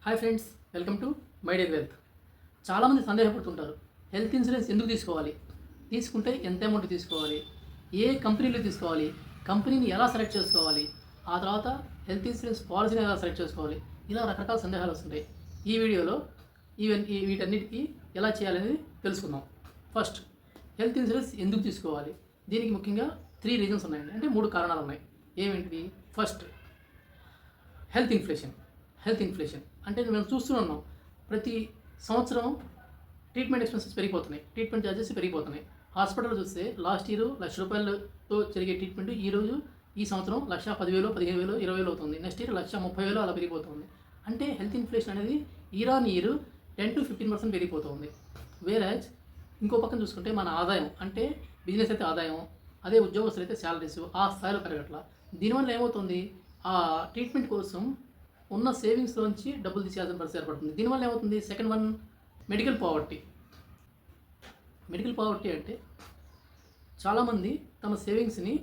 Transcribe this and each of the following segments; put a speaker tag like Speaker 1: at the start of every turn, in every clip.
Speaker 1: Hi friends, welcome to my dare wealth. చాలామంది సందేహపడుతుంటారు, health insurance ఎందుకు తీసుకోవాలి, తీసుకుంటే ఎంత అమౌంట్ తీసుకోవాలి, ఏ కంపెనీలో తీసుకోవాలి, కంపెనీని ఎలా సెలెక్ట్ చేసుకోవాలి, ఆ తర్వాత హెల్త్ ఇన్సూరెన్స్ పాలసీని ఎలా సెలెక్ట్ చేసుకోవాలి, ఇలా రకరకాల సందేహాలు వస్తుంటాయి. ఈ వీడియోలో వీటన్నిటికీ ఎలా చేయాలనేది తెలుసుకుందాం. ఫస్ట్, హెల్త్ ఇన్సూరెన్స్ ఎందుకు తీసుకోవాలి? దీనికి ముఖ్యంగా 3 రీజన్స్ ఉన్నాయండి, అంటే 3 కారణాలు ఉన్నాయి. ఏమిటివి? ఫస్ట్, హెల్త్ ఇన్ఫ్లేషన్ అంటే మేము చూస్తున్నాం, ప్రతి సంవత్సరం ట్రీట్మెంట్ ఎక్స్పెన్సెస్ పెరిగిపోతున్నాయి, ట్రీట్మెంట్ ఛార్జెస్ పెరిగిపోతున్నాయి. హాస్పిటల్ చూస్తే లాస్ట్ ఇయర్ ₹1,00,000తో జరిగే ట్రీట్మెంట్ ఈ సంవత్సరం 1,10,000, 15,000, 20,000 అవుతుంది. నెక్స్ట్ ఇయర్ 1,30,000 అలా పెరిగిపోతుంది. అంటే హెల్త్ ఇన్ఫ్లేషన్ అనేది ఇయర్ ఆన్ ఇయర్ 10-15% పెరిగిపోతుంది. వేరాజ్ ఇంకో పక్కన చూసుకుంటే మన ఆదాయం, అంటే బిజినెస్ అయితే ఆదాయం, అదే ఉద్యోగస్తులు అయితే శాలరీస్ ఆ స్థాయిలో పెరగట్లా. దీనివల్ల ఏమవుతుంది, ఆ ట్రీట్మెంట్ కోసం ఉన్న సేవింగ్స్లోంచి డబ్బులు తీసేయాల్సిన పరిస్థితి ఏర్పడుతుంది. దీనివల్ల ఏమవుతుంది? Second one, medical poverty. Medical poverty అంటే చాలామంది తమ సేవింగ్స్ని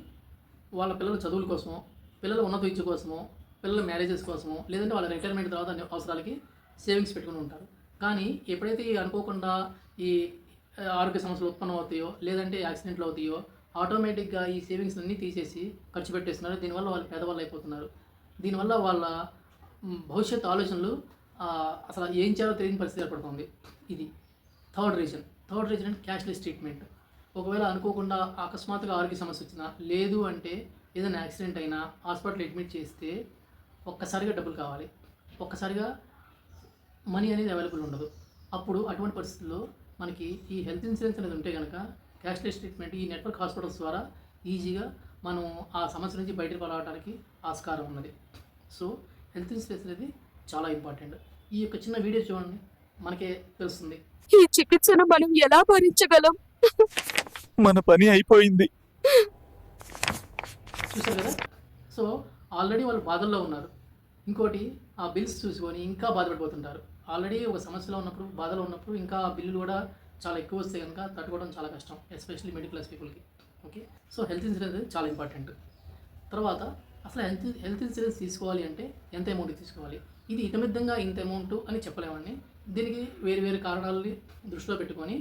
Speaker 1: వాళ్ళ పిల్లల చదువుల కోసమో, పిల్లల ఉన్నత విద్య కోసమో, పిల్లల మ్యారేజెస్ కోసమో, లేదంటే వాళ్ళ రిటైర్మెంట్ తర్వాత అవసరాలకి సేవింగ్స్ పెట్టుకుని ఉంటారు. కానీ ఎప్పుడైతే అనుకోకుండా ఈ ఆరోగ్య సమస్యలు ఉత్పన్నం అవుతాయో, లేదంటే యాక్సిడెంట్లు అవుతాయో, ఆటోమేటిక్గా ఈ సేవింగ్స్ అన్నీ తీసేసి ఖర్చు పెట్టేస్తున్నారు. దీనివల్ల వాళ్ళు పేదవాళ్ళు అయిపోతున్నారు. దీనివల్ల వాళ్ళ భవిష్యత్ ఆలోచనలు అసలు ఏం చేయాలో తెలియని పరిస్థితి ఏర్పడుతుంది. ఇది థర్డ్ రీజన్ అంటే క్యాష్లెస్ ట్రీట్మెంట్. ఒకవేళ అనుకోకుండా అకస్మాత్తుగా ఆరోగ్య సమస్య వచ్చినా, లేదు అంటే ఏదైనా యాక్సిడెంట్ అయినా హాస్పిటల్ అడ్మిట్ చేస్తే ఒక్కసారిగా డబ్బులు కావాలి, ఒక్కసారిగా మనీ అనేది అవైలబుల్ ఉండదు. అప్పుడు అటువంటి పరిస్థితుల్లో మనకి ఈ హెల్త్ ఇన్సూరెన్స్ అనేది ఉంటే కనుక క్యాష్లెస్ ట్రీట్మెంట్ ఈ నెట్వర్క్ హాస్పిటల్స్ ద్వారా ఈజీగా మనం ఆ సమస్య నుంచి బయటకు రావడానికి ఆస్కారం ఉన్నది. సో హెల్త్ ఇన్సూరెన్స్ అనేది చాలా ఇంపార్టెంట్. ఈ యొక్క చిన్న వీడియో చూడండి, మనకే తెలుస్తుంది.
Speaker 2: ఈ చికిత్సను మనం ఎలా భరించగలం?
Speaker 3: మన పని అయిపోయింది.
Speaker 1: చూసారు కదా? సో ఆల్రెడీ వాళ్ళు బాధల్లో ఉన్నారు. ఇంకోటి, ఆ బిల్స్ చూసుకొని ఇంకా బాధపడిపోతుంటారు. ఆల్రెడీ ఒక సమస్యలో ఉన్నప్పుడు, బాధలో ఉన్నప్పుడు ఇంకా ఆ బిల్లులు కూడా చాలా ఎక్కువ వస్తే కనుక తట్టుకోవడం చాలా కష్టం, ఎస్పెషల్లీ మిడిల్ క్లాస్ పీపుల్కి. ఓకే, సో హెల్త్ ఇన్సూరెన్స్ అనేది చాలా ఇంపార్టెంట్. తర్వాత అసలు హెల్త్ ఇన్సూరెన్స్ తీసుకోవాలి అంటే ఎంత అమౌంట్ తీసుకోవాలి? ఇది ఇతమిద్దంగా ఇంత అమౌంట్ అని చెప్పలేమండి. దీనికి వేరు వేరు కారణాలని దృష్టిలో పెట్టుకొని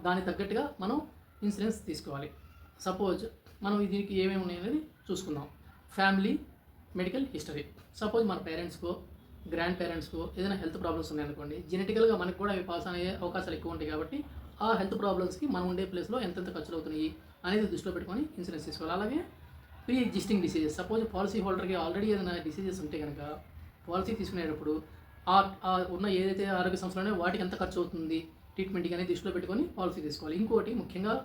Speaker 1: దానికి తగ్గట్టుగా మనం ఇన్సూరెన్స్ తీసుకోవాలి. సపోజ్ మనం దీనికి ఏమేమి ఉన్నాయనేది చూసుకుందాం. Family medical history. సపోజ్ మన పేరెంట్స్కో, గ్రాండ్ పేరెంట్స్కో ఏదైనా హెల్త్ ప్రాబ్లమ్స్ ఉన్నాయనుకోండి, జెనెటికల్గా మనకు కూడా అవి పాస్ అయ్యే అవకాశాలు ఎక్కువ ఉంటాయి. కాబట్టి ఆ హెల్త్ ప్రాబ్లమ్స్కి మనం ఉండే ప్లేస్లో ఎంతెంత ఖర్చులు అవుతున్నాయి అనేది దృష్టిలో పెట్టుకొని ఇన్సూరెన్స్ తీసుకోవాలి. అలాగే pre existing diseases. Suppose policy హోల్డర్కి ఆల్రెడీ ఏదైనా డిసీజెస్ ఉంటే కనుక పాలసీ తీసుకునేటప్పుడు ఉన్న ఏదైతే ఆరోగ్య సంస్థలోనే వాటికి ఎంత ఖర్చు అవుతుంది ట్రీట్మెంట్కి అనేది దృష్టిలో పెట్టుకొని పాలసీ తీసుకోవాలి. ఇంకోటి ముఖ్యంగా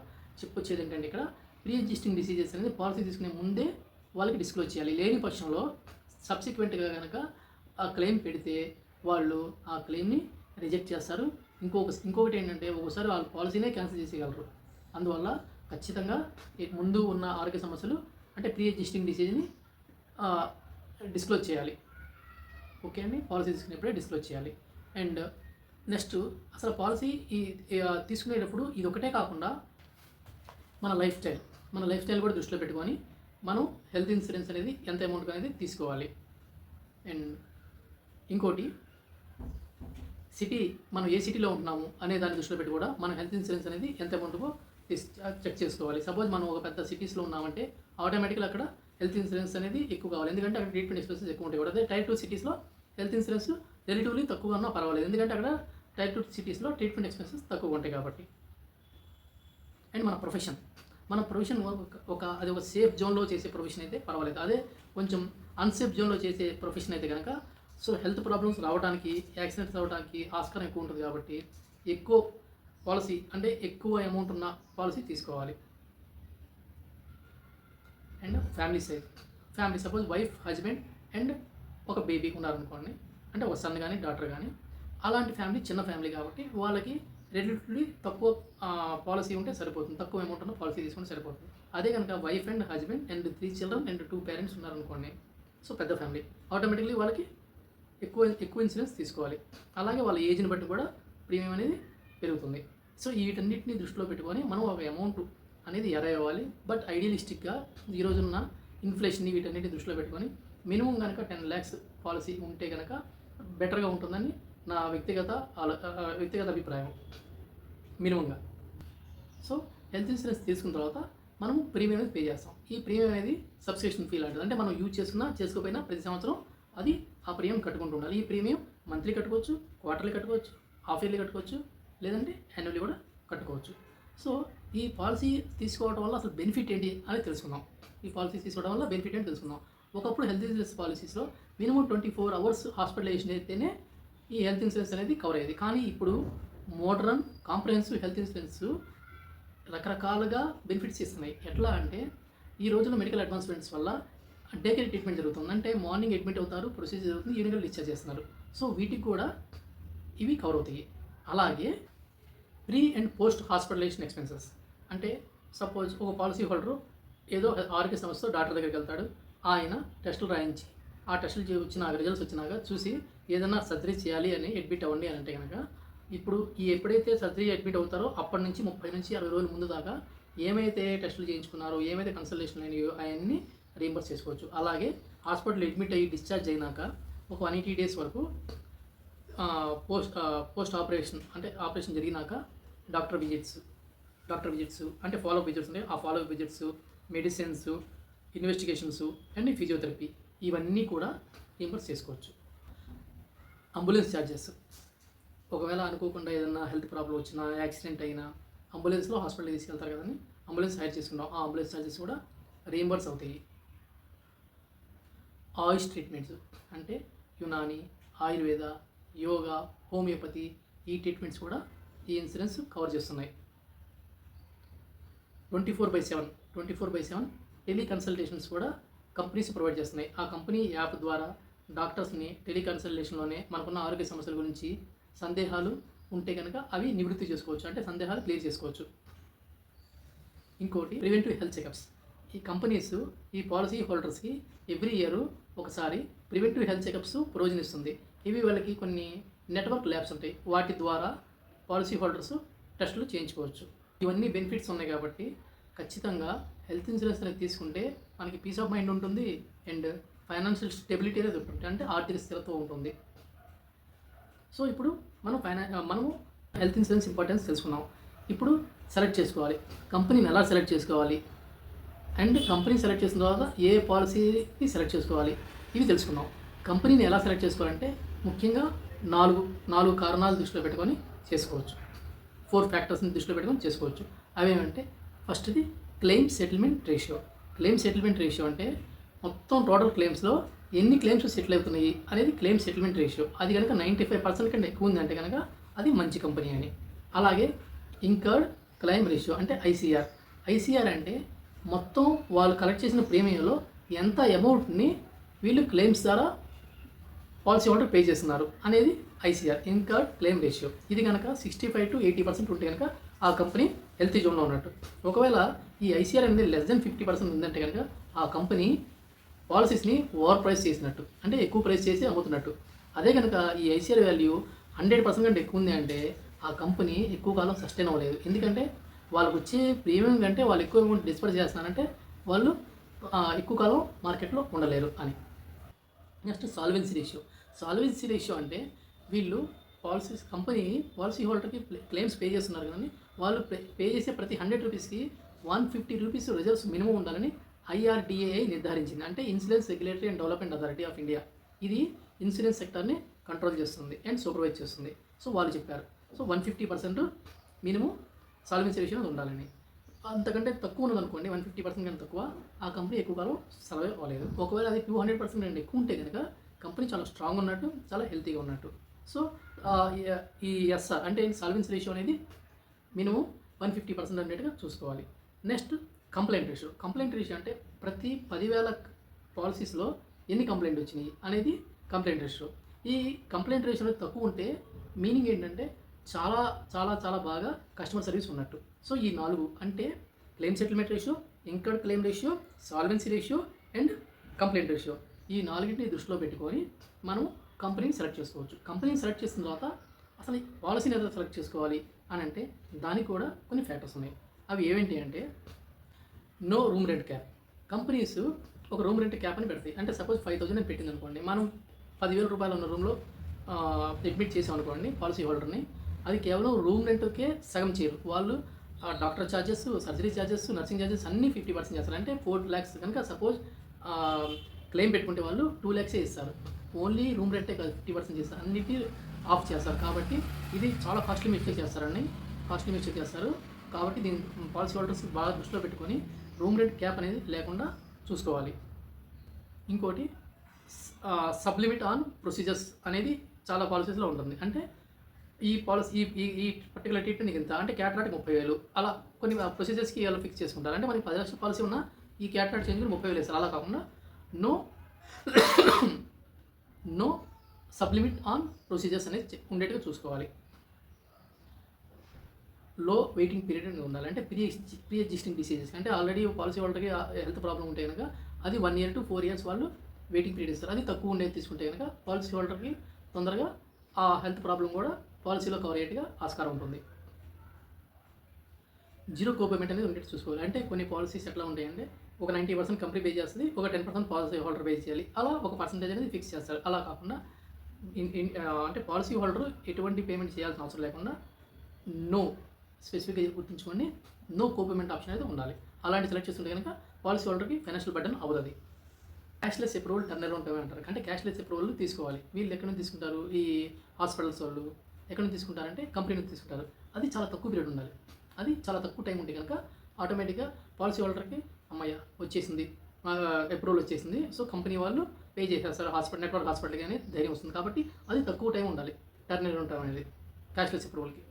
Speaker 1: చెప్పొచ్చేది ఏంటంటే, ఇక్కడ ప్రీ ఎగ్జిస్టింగ్ డిసీజెస్ అనేది పాలసీ తీసుకునే ముందే వాళ్ళకి డిస్క్లోజ్ చేయాలి. లేని పక్షంలో సబ్సిక్వెంట్గా కనుక ఆ క్లెయిమ్ పెడితే వాళ్ళు ఆ క్లెయిమ్ని రిజెక్ట్ చేస్తారు. ఇంకొకటి ఏంటంటే, ఒకసారి వాళ్ళ పాలసీనే క్యాన్సిల్ చేసేయగలరు. అందువల్ల ఖచ్చితంగా ముందు ఉన్న ఆరోగ్య సమస్యలు అంటే ప్రీ ఎగ్జిస్టింగ్ డిసీజ్ని డిస్క్లోజ్ చేయాలి. ఓకే అండి, పాలసీ తీసుకునేప్పుడే డిస్క్లోజ్ చేయాలి. అండ్ నెక్స్ట్, అసలు పాలసీ తీసుకునేటప్పుడు ఇది ఒకటే కాకుండా మన లైఫ్ స్టైల్ కూడా దృష్టిలో పెట్టుకొని మనం హెల్త్ ఇన్సూరెన్స్ అనేది ఎంత అమౌంట్ అనేది తీసుకోవాలి. అండ్ ఇంకోటి, మనం ఏ సిటీలో ఉంటున్నాము అనే దాన్ని దృష్టిలో పెట్టి కూడా మనం హెల్త్ ఇన్సూరెన్స్ అనేది ఎంత అమౌంట్కో చెక్ చేసుకోవాలి. సపోజ్ మనం ఒక పెద్ద సిటీస్లో ఉన్నామంటే ఆటోమేటిక్గా అక్కడ హెల్త్ ఇన్సూరెన్స్ అనేది ఎక్కువ కావాలి, ఎందుకంటే అక్కడ ట్రీట్మెంట్ ఎక్స్పెన్సెస్ ఎక్కువ ఉంటాయి. అదే టైర్ 2 సిటీస్లో హెల్త్ ఇన్సూరెన్స్ రిలేటివ్లీ తక్కువగా ఉన్నా పర్వాలేదు, ఎందుకంటే అక్కడ టైర్ 2 సిటీస్లో ట్రీట్మెంట్ ఎక్స్పెన్సెస్ తక్కువ ఉంటాయి కాబట్టి. అండ్ మన ప్రొఫెషన్ అది ఒక సేఫ్ జోన్లో చేసే ప్రొఫెషన్ అయితే పర్వాలేదు. అదే కొంచెం అన్సేఫ్ జోన్లో చేసే ప్రొఫెషన్ అయితే కనుక సో హెల్త్ ప్రాబ్లమ్స్ రావడానికి, యాక్సిడెంట్స్ రావడానికి ఆస్కారం ఎక్కువ ఉంటుంది. కాబట్టి ఎక్కువ పాలసీ అంటే ఎక్కువ అమౌంట్ ఉన్న పాలసీ తీసుకోవాలి. And family suppose wife, husband and ఒక బేబీ ఉన్నారనుకోండి, అంటే ఒక సన్ కానీ డాటర్ కానీ, అలాంటి ఫ్యామిలీ చిన్న ఫ్యామిలీ కాబట్టి వాళ్ళకి రిలేటివ్లీ తక్కువ పాలసీ ఉంటే సరిపోతుంది, తక్కువ అమౌంట్ ఉన్న పాలసీ తీసుకుంటే సరిపోతుంది. అదే కనుక wife and husband and 3 children and 2 parents ఉన్నారనుకోండి, సో పెద్ద ఫ్యామిలీ, ఆటోమేటిక్లీ వాళ్ళకి ఎక్కువ ఇన్సూరెన్స్ తీసుకోవాలి. అలాగే వాళ్ళ ఏజ్ని బట్టి కూడా ప్రీమియం అనేది పెరుగుతుంది. సో వీటన్నిటిని దృష్టిలో పెట్టుకొని మనం ఒక అమౌంట్ అనేది అవ్వాలి. బట్ ఐడియలిస్టిక్గా ఈరోజున్న ఇన్ఫ్లేషన్ని వీటన్నిటిని దృష్టిలో పెట్టుకొని మినిమం కనుక 10 lakhs పాలసీ ఉంటే కనుక బెటర్గా ఉంటుందని నా వ్యక్తిగత అభిప్రాయం మినిమంగా. సో హెల్త్ ఇన్సూరెన్స్ తీసుకున్న తర్వాత మనం ప్రీమియం అనేది పే చేస్తాం. ఈ ప్రీమియం అనేది సబ్స్క్రిప్షన్ ఫీ లాంటిది. అంటే మనం యూజ్ చేసుకున్నా చేసుకోకపోయినా ప్రతి సంవత్సరం అది ఆ ప్రీమియం కట్టుకుంటూ ఉండాలి. ఈ ప్రీమియం మంత్లీ కట్టుకోవచ్చు, క్వార్టర్లీ కట్టుకోవచ్చు, హాఫ్ ఇయర్లీ కట్టుకోవచ్చు, లేదంటే యాన్యువల్లీ కూడా కట్టుకోవచ్చు. సో ఈ పాలసీ తీసుకోవడం వల్ల అసలు బెనిఫిట్ ఏంటి అని తెలుసుకుందాం. ఈ పాలసీ తీసుకోవడం వల్ల బెనిఫిట్ ఏంటి తెలుసుకుందాం. ఒకప్పుడు హెల్త్ ఇన్సూరెన్స్ పాలసీస్లో మినిమం 24 hours హాస్పిటలైజేషన్ అయితేనే ఈ హెల్త్ ఇన్సూరెన్స్ అనేది కవర్ అయ్యేది. కానీ ఇప్పుడు మోడర్న్ కాంప్రహెన్సివ్ హెల్త్ ఇన్సూరెన్స్ రకరకాలుగా బెనిఫిట్స్ ఇస్తున్నాయి. ఎట్లా అంటే ఈ రోజుల్లో మెడికల్ అడ్వాన్స్మెంట్స్ వల్ల డే కేర్ ట్రీట్మెంట్ జరుగుతుంది. అంటే మార్నింగ్ అడ్మిట్ అవుతారు, ప్రొసీజర్ జరుగుతుంది, ఈవినింగ్ డిశ్చార్జ్ చేస్తున్నారు. సో వీటికి కూడా ఇవి కవర్ అవుతాయి. అలాగే pre and post hospitalization expenses అంటే సపోజ్ ఒక పాలసీ హోల్డరు ఏదో ఆరోగ్య సమస్యతో డాక్టర్ దగ్గరికి వెళ్తాడు. ఆయన టెస్టులు రాయించి ఆ టెస్టులు వచ్చినాక రిజల్ట్స్ వచ్చినాక చూసి ఏదైనా సర్జరీ చేయాలి అని అడ్మిట్ అవ్వండి అని అంటే కనుక ఇప్పుడు ఎప్పుడైతే సర్జరీ అడ్మిట్ అవుతారో అప్పటి నుంచి 30 నుంచి 60 రోజుల ముందు దాకా ఏమైతే టెస్టులు చేయించుకున్నారో, ఏమైతే కన్సల్టేషన్ అయినాయో అవన్నీ రీయింబర్స్ చేసుకోవచ్చు. అలాగే హాస్పిటల్ అడ్మిట్ అయ్యి డిశ్చార్జ్ అయినాక ఒక 180 days వరకు పోస్ట్ ఆపరేషన్ అంటే ఆపరేషన్ జరిగినాక డాక్టర్ విజిట్స్ అంటే ఫాలోఅప్ విజిట్స్ ఉంటాయి. ఆ follow up visits, medicines, investigations and physiotherapy ఇవన్నీ కూడా రీయింబర్స్ చేసుకోవచ్చు. అంబులెన్స్ ఛార్జెస్ ఒకవేళ అనుకోకుండా ఏదైనా హెల్త్ ప్రాబ్లం వచ్చినా, యాక్సిడెంట్ అయినా అంబులెన్స్లో హాస్పిటల్కి తీసుకెళ్తారు కదండి, అంబులెన్స్ హైర్ చేసుకుంటాం. ఆ అంబులెన్స్ ఛార్జెస్ కూడా రీయింబర్స్ అవుతాయి. ఆయుష్ ట్రీట్మెంట్స్ అంటే యునాని, ఆయుర్వేద, యోగా, హోమియోపతి ఈ ట్రీట్మెంట్స్ కూడా ఈ ఇన్సూరెన్స్ కవర్ చేస్తున్నాయి. 24/7 టెలికన్సల్టేషన్స్ కూడా కంపెనీస్ ప్రొవైడ్ చేస్తున్నాయి. ఆ కంపెనీ యాప్ ద్వారా డాక్టర్స్ని టెలికన్సల్టేషన్లోనే మనకున్న ఆరోగ్య సమస్యల గురించి సందేహాలు ఉంటే కనుక అవి నివృత్తి చేసుకోవచ్చు, అంటే సందేహాలు క్లియర్ చేసుకోవచ్చు. ఇంకోటి ప్రివెంటివ్ హెల్త్ చెకప్స్. ఈ కంపెనీస్ ఈ పాలసీ హోల్డర్స్కి ఎవ్రీ ఇయర్ ఒకసారి ప్రివెంటివ్ హెల్త్ చెకప్స్ ప్రొవిజన్ ఇస్తుంది. ఇవి వాళ్ళకి కొన్ని నెట్వర్క్ ల్యాబ్స్ ఉంటాయి, వాటి ద్వారా పాలసీ హోల్డర్స్ టెస్టులు చేయించుకోవచ్చు. ఇవన్నీ బెనిఫిట్స్ ఉన్నాయి కాబట్టి ఖచ్చితంగా హెల్త్ ఇన్సూరెన్స్ అనేది తీసుకుంటే మనకి పీస్ ఆఫ్ మైండ్ ఉంటుంది అండ్ ఫైనాన్షియల్ స్టెబిలిటీ అనేది ఉంటుంది, అంటే ఆర్థిక స్థిరత్వం ఉంటుంది. సో ఇప్పుడు మనము హెల్త్ ఇన్సూరెన్స్ ఇంపార్టెన్స్ తెలుసుకున్నాం. ఇప్పుడు సెలెక్ట్ చేసుకోవాలి, కంపెనీని ఎలా సెలెక్ట్ చేసుకోవాలి అండ్ కంపెనీ సెలెక్ట్ చేసిన తర్వాత ఏ పాలసీని సెలెక్ట్ చేసుకోవాలి ఇవి తెలుసుకున్నాం. కంపెనీని ఎలా సెలెక్ట్ చేసుకోవాలంటే ముఖ్యంగా నాలుగు కారణాలు దృష్టిలో పెట్టుకొని చేసుకోవచ్చు. 4 ఫ్యాక్టర్స్ని దృష్టిలో పెట్టుకొని చేసుకోవచ్చు. అవేమంటే ఫస్ట్ది క్లెయిమ్ సెటిల్మెంట్ రేషియో అంటే మొత్తం టోటల్ క్లెయిమ్స్లో ఎన్ని క్లెయిమ్స్ సెటిల్ అవుతున్నాయి అనేది క్లెయిమ్ సెటిల్మెంట్ రేషియో. అది కనుక 95% కంటే ఎక్కువ ఉంది అంటే కనుక అది మంచి కంపెనీ అని. అలాగే ఇంకర్డ్ క్లెయిమ్ రేషియో అంటే ఐసీఆర్ అంటే మొత్తం వాళ్ళు కలెక్ట్ చేసిన ప్రీమియంలో ఎంత అమౌంట్ని వీళ్ళు క్లెయిమ్స్ ద్వారా పాలసీ హోల్డర్ పే చేస్తున్నారు అనేది ఐసీఆర్, ఇన్కర్డ్ క్లెయిమ్ రేషియో. ఇది కనుక 65 to 80% ఉంటే కనుక ఆ కంపెనీ హెల్తీ జోన్లో ఉన్నట్టు. ఒకవేళ ఈ ఐసీఆర్ అనేది <50% ఉందంటే కనుక ఆ కంపెనీ పాలసీస్ని ఓవర్ ప్రైస్ చేసినట్టు, అంటే ఎక్కువ ప్రైస్ చేసి అమ్ముతున్నట్టు. అదే కనుక ఈ ఐసీఆర్ వాల్యూ 100% కంటే ఎక్కువ ఉంది అంటే ఆ కంపెనీ ఎక్కువ కాలం సస్టైన్ అవ్వలేదు. ఎందుకంటే వాళ్ళకు వచ్చే ప్రీమియం కంటే వాళ్ళు ఎక్కువ అమౌంట్ డిస్పర్స్ చేస్తున్నారంటే వాళ్ళు ఎక్కువ కాలం మార్కెట్లో ఉండలేరు అని. నెక్స్ట్ సాల్వెన్సీ రేషియో అంటే వీళ్ళు కంపెనీ పాలసీ హోల్డర్కి క్లెయిమ్స్ పే చేస్తున్నారు కానీ వాళ్ళు పే చేసే ప్రతి 100 రూపీస్కి 150 రూపీస్ రిజర్వ్స్ మినిమం ఉండాలని IRDAI నిర్ధారించింది. అంటే insurance regulatory and development authority of India. ఇది ఇన్సూరెన్స్ సెక్టర్ని కంట్రోల్ చేస్తుంది అండ్ సూపర్వైజ్ చేస్తుంది. సో వాళ్ళు చెప్పారు, సో 150% మినిమం సాల్వెన్సీ రేషియో ఉండాలని. అంతకంటే తక్కువ ఉన్నదనుకోండి, 150% కంటే తక్కువ, ఆ కంపెనీ ఎక్కువ కాలం సర్వైవ్ అవ్వలేదు. ఒకవేళ అది 200% కంటే ఎక్కువ ఉంటే కనుక కంపెనీ చాలా స్ట్రాంగ్ ఉన్నట్టు, చాలా హెల్తీగా ఉన్నట్టు. సో ఈ ఎస్ఆర్ అంటే సాల్వెన్సీ రేషియో అనేది మినిమం 150% అన్నట్టుగా చూసుకోవాలి. నెక్స్ట్ కంప్లైంట్ రేషియో అంటే ప్రతి 10,000 పాలసీస్లో ఎన్ని కంప్లైంట్ వచ్చినాయి అనేది కంప్లైంట్ రేషియో. ఈ కంప్లైంట్ రేషియో తక్కువ ఉంటే మీనింగ్ ఏంటంటే చాలా చాలా చాలా బాగా కస్టమర్ సర్వీస్ ఉన్నట్టు. సో ఈ 4 అంటే claim settlement ratio, incurred claim ratio, solvency ratio and complaint ratio. ఈ 4ని దృష్టిలో పెట్టుకొని మనం కంపెనీని సెలెక్ట్ చేసుకోవచ్చు. కంపెనీని సెలెక్ట్ చేసిన తర్వాత అసలు ఈ పాలసీని ఎలా సెలెక్ట్ చేసుకోవాలి అని అంటే దానికి కూడా కొన్ని ఫ్యాక్టర్స్ ఉన్నాయి. అవి ఏవేంటి అంటే no room rent cap. Companies ఒక రూమ్ రెంట్ క్యాప్ అని పెడతాయి. అంటే సపోజ్ 5,000 అని పెట్టింది అనుకోండి, మనం 10,000 రూపాయలు ఉన్న రూమ్లో అడ్మిట్ చేసామనుకోండి పాలసీ హోల్డర్ని, అది కేవలం రూమ్ రెంట్కే సగం చేయరు వాళ్ళు. Doctor charges, surgery charges, nursing charges అన్నీ 50% చేస్తారు. అంటే 4 lakhs కనుక సపోజ్ క్లెయిమ్ పెట్టుకుంటే వాళ్ళు 2 lakhs ఇస్తారు. ఓన్లీ రూమ్ రెంటే కాదు 50% చేస్తారు, అన్నిటి ఆఫ్ చేస్తారు. కాబట్టి ఇది చాలా కాస్ట్లీ మిస్టేక్ చేస్తారండి, కాస్ట్లీ మిస్టేక్ చేస్తారు. కాబట్టి దీని పాలసీ హోల్డర్స్ బాగా దృష్టిలో పెట్టుకొని రూమ్ రెంట్ క్యాప్ అనేది లేకుండా చూసుకోవాలి. ఇంకోటి సబ్లిమిట్ ఆన్ ప్రొసీజర్స్ అనేది చాలా పాలసీస్లో ఉంటుంది. అంటే ఈ పాలసీ ఈ పర్టికులర్ ట్రీట్మెంట్ ఇంత అంటే క్యాటరాక్ట్ 30,000 అలా కొన్ని ప్రొసీజర్స్కి వాళ్ళు ఫిక్స్ చేసుకుంటారు. అంటే మనకి 10 లక్షల పాలసీ ఉన్న ఈ క్యాటరాక్ట్ చేంజ్ 30,000 వేస్తారు. అలా కాకుండా నో నో సబ్లిమిట్ ఆన్ ప్రొసీజర్స్ అనేది ఉండేట్టుగా చూసుకోవాలి. లో వెయిటింగ్ పీరియడ్ అనేది ఉండాలి. అంటే ప్రీ ఎగ్జిస్టింగ్ డిసీజెస్ అంటే ఆల్రెడీ పాలసీ వాళ్ళకి హెల్త్ ప్రాబ్లం ఉంటే కనుక అది 1 year to 4 years వాళ్ళు వెయిటింగ్ పీరియడ్ ఇస్తారు. అది తక్కువ ఉండేది తీసుకుంటే కనుక పాలసీ హోల్డర్కి తొందరగా ఆ హెల్త్ ప్రాబ్లం కూడా పాలసీలో కవర్ అయ్యేట్టుగా ఆస్కారం ఉంటుంది. జీరో కోపేమెంట్ అనేది ఉండేది చూసుకోవాలి. అంటే కొన్ని పాలసీస్ ఎట్లా ఉంటాయంటే ఒక 90% కంపెనీ పే చేస్తుంది, ఒక 10% పాలసీ హోల్డర్ పే చేయాలి. అలా ఒక పర్సంటేజ్ అనేది ఫిక్స్ చేస్తారు. అలా కాకుండా అంటే పాలసీ హోల్డర్ ఎటువంటి పేమెంట్ చేయాల్సిన అవసరం లేకుండా నో స్పెసిఫిక్గా గుర్తుంచుకోండి, నో కోపేమెంట్ ఆప్షన్ అయితే ఉండాలి. అలాంటి సెలెక్ట్ చేసుకుంటే కనుక పాలసీ హోల్డర్కి ఫైనాన్షియల్ బర్డెన్ అవుతుంది. Cashless approval turn around time అంటారు. అంటే క్యాష్లెస్ అప్రూవల్ తీసుకోవాలి. వీళ్ళు ఎక్కడ నుంచి తీసుకుంటారు? ఈ హాస్పిటల్స్ వాళ్ళు ఎక్కడ నుంచి తీసుకుంటారంటే కంపెనీ నుంచి తీసుకుంటారు. అది చాలా తక్కువ పీరియడ్ ఉండాలి. అది చాలా తక్కువ టైం ఉంటే కనుక ఆటోమేటిక్గా పాలసీ హోల్డర్కి అమ్మయ్య వచ్చేసింది, అప్రూవల్ వచ్చేసింది, సో కంపెనీ వాళ్ళు పే చేసేస్తారు హాస్పిటల్ నెట్వర్క్ హాస్పిటల్కి అనేది ధైర్యం వస్తుంది. కాబట్టి అది తక్కువ టైం ఉండాలి టర్న్ అరౌండ్ టైం అనేది క్యాష్లెస్ అప్రూవల్కి.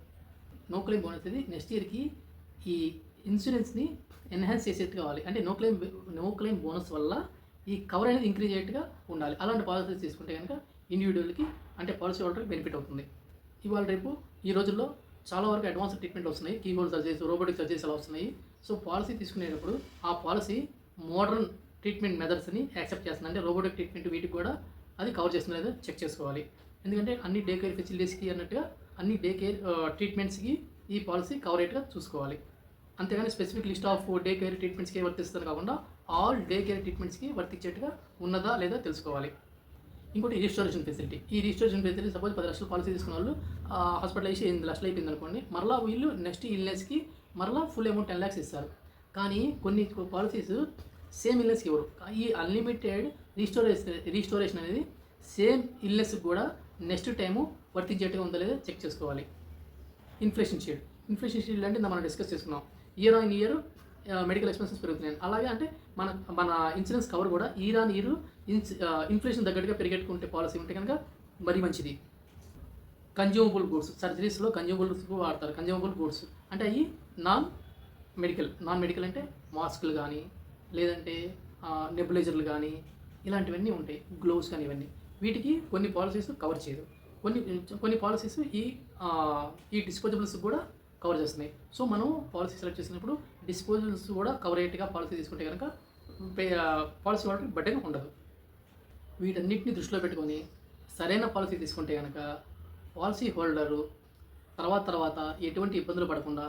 Speaker 1: నో క్లెయిమ్ బోనస్ అనేది నెక్స్ట్ ఇయర్కి ఈ ఇన్సూరెన్స్ని ఎన్హాన్స్ చేసేట్టు కావాలి. అంటే నో క్లెయిమ్ బోనస్ వల్ల ఈ కవర్ అనేది ఇంక్రీజ్ అయ్యేట్టుగా ఉండాలి. అలాంటి పాలసీస్ తీసుకుంటే కనుక ఇండివిజువల్కి అంటే పాలసీ హోల్డర్కి బెనిఫిట్ అవుతుంది. ఇవాళ రేపు ఈ రోజుల్లో చాలా వరకు అడ్వాన్స్డ్ ట్రీట్మెంట్ వస్తున్నాయి, కీహోల్ సర్జరీస్, రోబోటిక్ సర్జరీస్ అలా వస్తున్నాయి. సో పాలసీ తీసుకునేటప్పుడు ఆ పాలసీ మోడర్న్ ట్రీట్మెంట్ మెథడ్స్ని యాక్సెప్ట్ చేస్తుంది. అంటే రోబోటిక్ ట్రీట్మెంట్ వీటికి కూడా అది కవర్ చేస్తుంది లేదా చెక్ చేసుకోవాలి. ఎందుకంటే అన్ని డే కేర్ ఫెసిలిటీస్కి అన్నట్టుగా అన్ని డే కేర్ ట్రీట్మెంట్స్కి ఈ పాలసీ కవర్ అయ్యేట్టుగా చూసుకోవాలి. అంతేగాని specific list of day care ట్రీట్మెంట్స్కి వర్తిస్తుంది కాకుండా ఆల్ డే కేర్ ట్రీట్మెంట్స్కి వర్తించేట్టుగా ఉన్నదా లేదా తెలుసుకోవాలి. ఇంకోటి రిజిస్ట్రేషన్ ఫెసిలిటీ. ఈ రిజిస్ట్రేషన్ ఫెసిలిటీ సపోజ్ 10 లక్షల పాలసీ తీసుకున్న వాళ్ళు హాస్పిటల్ వేసి 8 లక్షలు అయిపోయింది అనుకోండి, మరలా వీళ్ళు నెక్స్ట్ ఇల్నెస్కి మరలా ఫుల్ అమౌంట్ 10 lakhs ఇస్తారు. కానీ కొన్ని పాలసీస్ సేమ్ ఇల్నెస్కి ఇవ్వరు. ఈ అన్లిమిటెడ్ రిజిస్టోరేషన్ అనేది సేమ్ ఇల్నెస్కి కూడా నెక్స్ట్ టైము వర్తించేట్టుగా ఉందో లేదో చెక్ చేసుకోవాలి. ఇన్ఫ్లేషన్ షీల్డ్ అంటే మనం డిస్కస్ చేసుకున్నాం. Year on year medical expenses పెరుగుతున్నాయి. అలాగే అంటే మన ఇన్సూరెన్స్ కవర్ కూడా ఇయర్ ఆన్ ఇయర్ ఇన్ఫ్లేషన్ తగ్గట్టుగా పెరిగెట్టుకుంటే పాలసీ ఉంటే కనుక మరీ మంచిది. కన్జ్యూమబుల్ గూడ్స్, సర్జరీస్లో కన్జ్యూమబుల్స్ వాడతారు. కన్జ్యూమబుల్ గూడ్స్ అంటే అవి నాన్ మెడికల్ అంటే మాస్కులు కానీ లేదంటే నెబులైజర్లు కానీ ఇలాంటివన్నీ ఉంటాయి, గ్లోవ్స్ కానీ ఇవన్నీ. వీటికి కొన్ని పాలసీస్ కవర్ చేయదు. కొన్ని పాలసీస్ ఈ డిస్పోజబుల్స్ కూడా కవర్ చేస్తున్నాయి. సో మనం పాలసీ సెలెక్ట్ చేసినప్పుడు డిస్పోజబుల్స్ కూడా కవర్ అయ్యేట్టుగా పాలసీ తీసుకుంటే కనుక పాలసీ వాళ్ళకి బడ్డెన్ ఉండదు. వీటన్నిటిని దృష్టిలో పెట్టుకొని సరైన పాలసీ తీసుకుంటే కనుక పాలసీ హోల్డరు తర్వాత ఎటువంటి ఇబ్బందులు పడకుండా,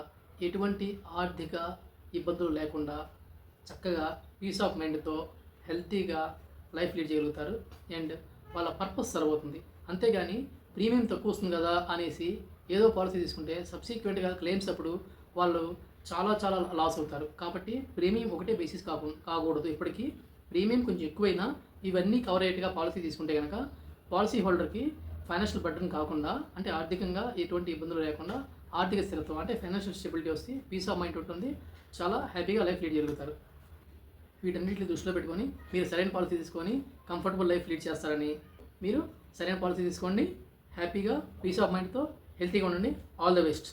Speaker 1: ఎటువంటి ఆర్థిక ఇబ్బందులు లేకుండా చక్కగా పీస్ ఆఫ్ మైండ్తో హెల్తీగా లైఫ్ లీడ్ చేయగలుగుతారు. అండ్ వాళ్ళ పర్పస్ సర్వ్ అవుతుంది. అంతేగాని ప్రీమియం తక్కువ వస్తుంది కదా అనేసి ఏదో పాలసీ తీసుకుంటే సబ్సిక్వెంట్గా క్లెయిమ్స్ అప్పుడు వాళ్ళు చాలా లాస్ అవుతారు. కాబట్టి ప్రీమియం ఒకటే బేసిస్ కాకూడదు. ఇప్పటికీ ప్రీమియం కొంచెం ఎక్కువైనా ఇవన్నీ కవర్ అయ్యేట్టుగా పాలసీ తీసుకుంటే కనుక పాలసీ హోల్డర్కి ఫైనాన్షియల్ బర్డెన్ కాకుండా, అంటే ఆర్థికంగా ఎటువంటి ఇబ్బందులు లేకుండా ఆర్థిక స్థిరత్వం అంటే ఫైనాన్షియల్ స్టెబిలిటీ వస్తే పీస్ ఆఫ్ మైండ్ ఉంటుంది, చాలా హ్యాపీగా లైఫ్ లీడ్ చేయగలుగుతారు. వీటన్నిటిని దృష్టిలో పెట్టుకొని మీరు సరైన పాలసీ తీసుకొని కంఫర్టబుల్ లైఫ్ లీడ్ చేస్తారని, మీరు సరైన పాలసీ తీసుకోండి, హ్యాపీగా పీస్ ఆఫ్ మైండ్తో హెల్తీగా ఉండండి. All the best.